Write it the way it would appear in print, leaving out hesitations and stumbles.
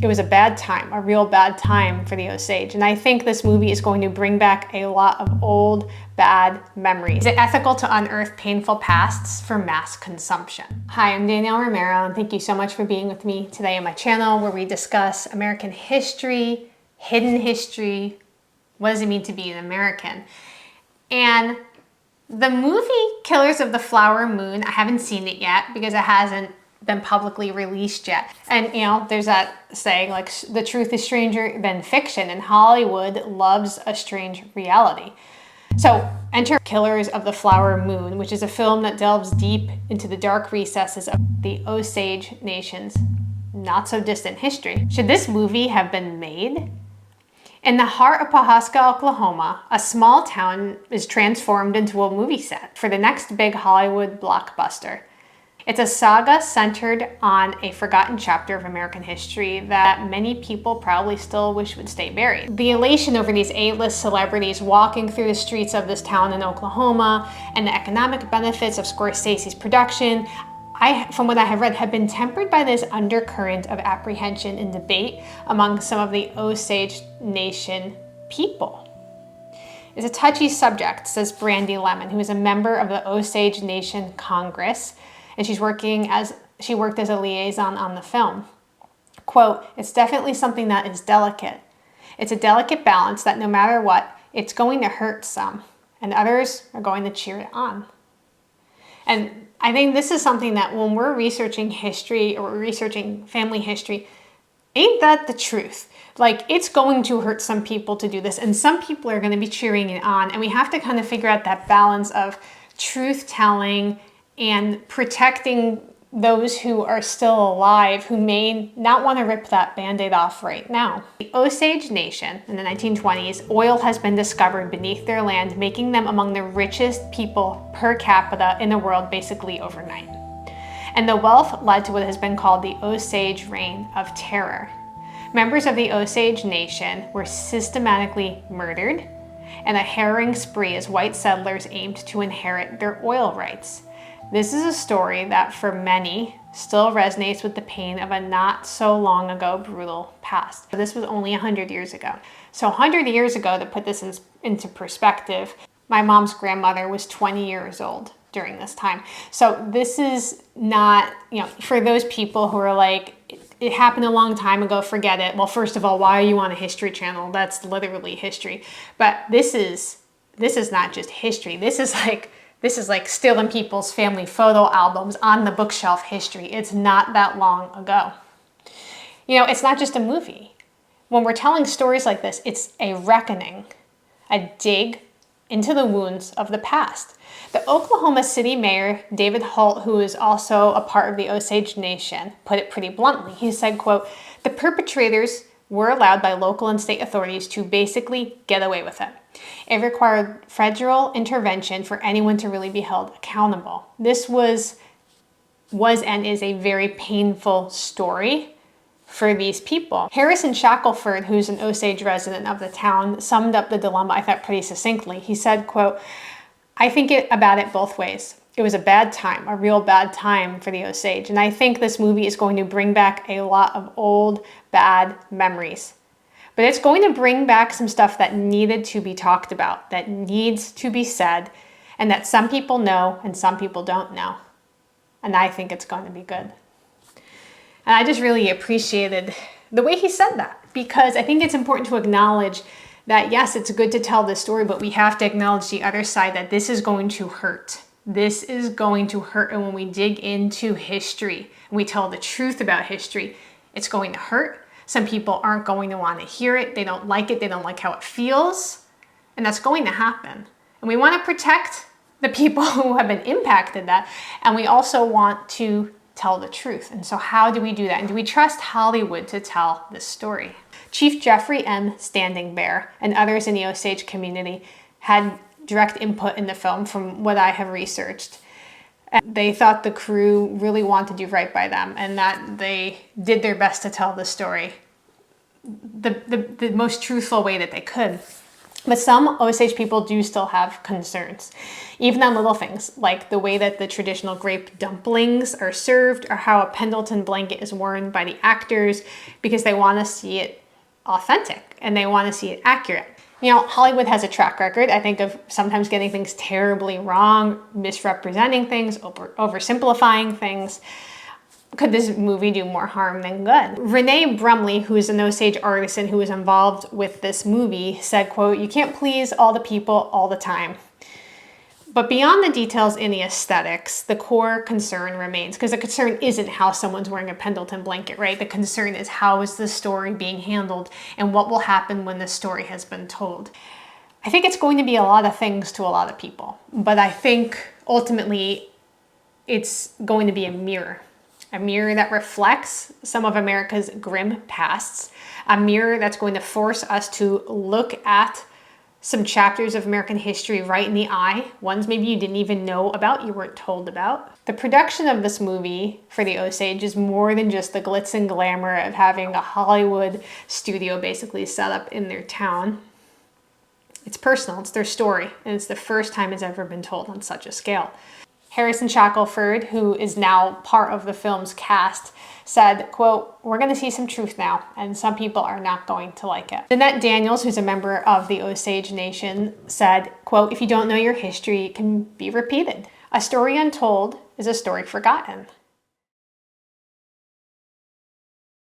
It was a bad time, a real bad time for the Osage. And I think this movie is going to bring back a lot of old, bad memories. Is it ethical to unearth painful pasts for mass consumption? Hi, I'm Danielle Romero, and thank you so much for being with me today on my channel where we discuss American history, hidden history, what does it mean to be an American? And the movie Killers of the Flower Moon, I haven't seen it yet because it hasn't been publicly released yet. And you know, there's that saying like the truth is stranger than fiction, and Hollywood loves a strange reality. So enter Killers of the Flower Moon, which is a film that delves deep into the dark recesses of the Osage Nation's not so distant history. Should this movie have been made? In the heart of Pawhuska, Oklahoma, a small town is transformed into a movie set for the next big Hollywood blockbuster. It's a saga centered on a forgotten chapter of American history that many people probably still wish would stay buried. The elation over these A-list celebrities walking through the streets of this town in Oklahoma and the economic benefits of Scorcese's production, from what I have read, have been tempered by this undercurrent of apprehension and debate among some of the Osage Nation people. It's a touchy subject, says Brandy Lemon, who is a member of the Osage Nation Congress, and she worked as a liaison on the film. Quote, "It's definitely something that is delicate. It's a delicate balance that no matter what, it's going to hurt some, and others are going to cheer it on." And I think this is something that when we're researching history or we're researching family history, ain't that the truth? Like, it's going to hurt some people to do this, and some people are going to be cheering it on, and we have to kind of figure out that balance of truth-telling and protecting those who are still alive who may not want to rip that Band-Aid off right now. The Osage Nation in the 1920s, oil has been discovered beneath their land, making them among the richest people per capita in the world basically overnight. And the wealth led to what has been called the Osage Reign of Terror. Members of the Osage Nation were systematically murdered, and a harrowing spree as white settlers aimed to inherit their oil rights. This is a story that for many still resonates with the pain of a not so long ago brutal past. This was only 100 years ago. So 100 years ago, to put this into perspective, my mom's grandmother was 20 years old during this time. So this is not, you know, for those people who are like, it happened a long time ago, forget it. Well, first of all, why are you on a history channel? That's literally history. But this is not just history. This is like stealing people's family photo albums on the bookshelf history. It's not that long ago. You know, it's not just a movie. When we're telling stories like this, it's a reckoning, a dig into the wounds of the past. The Oklahoma City Mayor, David Holt, who is also a part of the Osage Nation, put it pretty bluntly. He said, quote, "The perpetrators were allowed by local and state authorities to basically get away with it. It required federal intervention for anyone to really be held accountable." This was and is a very painful story for these people. Harrison Shackelford, who's an Osage resident of the town, summed up the dilemma, I thought, pretty succinctly. He said, quote, "I think about it both ways. It was a bad time, a real bad time for the Osage. And I think this movie is going to bring back a lot of old, bad memories. But it's going to bring back some stuff that needed to be talked about, that needs to be said, and that some people know and some people don't know. And I think it's going to be good." And I just really appreciated the way he said that, because I think it's important to acknowledge that, yes, it's good to tell this story, but we have to acknowledge the other side, that this is going to hurt. This is going to hurt. And when we dig into history and we tell the truth about history, it's going to hurt. Some people aren't going to want to hear it. They don't like it. They don't like how it feels. And that's going to happen. And we want to protect the people who have been impacted that. And we also want to tell the truth. And so how do we do that? And do we trust Hollywood to tell this story? Chief Jeffrey M. Standing Bear and others in the Osage community had direct input in the film from what I have researched. And they thought the crew really wanted to do right by them and that they did their best to tell the story the most truthful way that they could. But some Osage people do still have concerns, even on little things, like the way that the traditional grape dumplings are served or how a Pendleton blanket is worn by the actors, because they want to see it authentic and they want to see it accurate. You know, Hollywood has a track record, I think, of sometimes getting things terribly wrong, misrepresenting things, oversimplifying things. Could this movie do more harm than good? Renee Brumley, who is an Osage artisan who was involved with this movie, said, quote, "You can't please all the people all the time." But beyond the details in the aesthetics, the core concern remains, because the concern isn't how someone's wearing a Pendleton blanket, right? The concern is, how is the story being handled and what will happen when the story has been told. I think it's going to be a lot of things to a lot of people, but I think ultimately it's going to be a mirror that reflects some of America's grim pasts, a mirror that's going to force us to look at some chapters of American history right in the eye, ones maybe you didn't even know about, you weren't told about. The production of this movie for the Osage is more than just the glitz and glamour of having a Hollywood studio basically set up in their town. It's personal, it's their story, and it's the first time it's ever been told on such a scale. Harrison Shackelford, who is now part of the film's cast, said, quote, "We're going to see some truth now, and some people are not going to like it." Danette Daniels, who's a member of the Osage Nation, said, quote, "If you don't know your history, it can be repeated. A story untold is a story forgotten."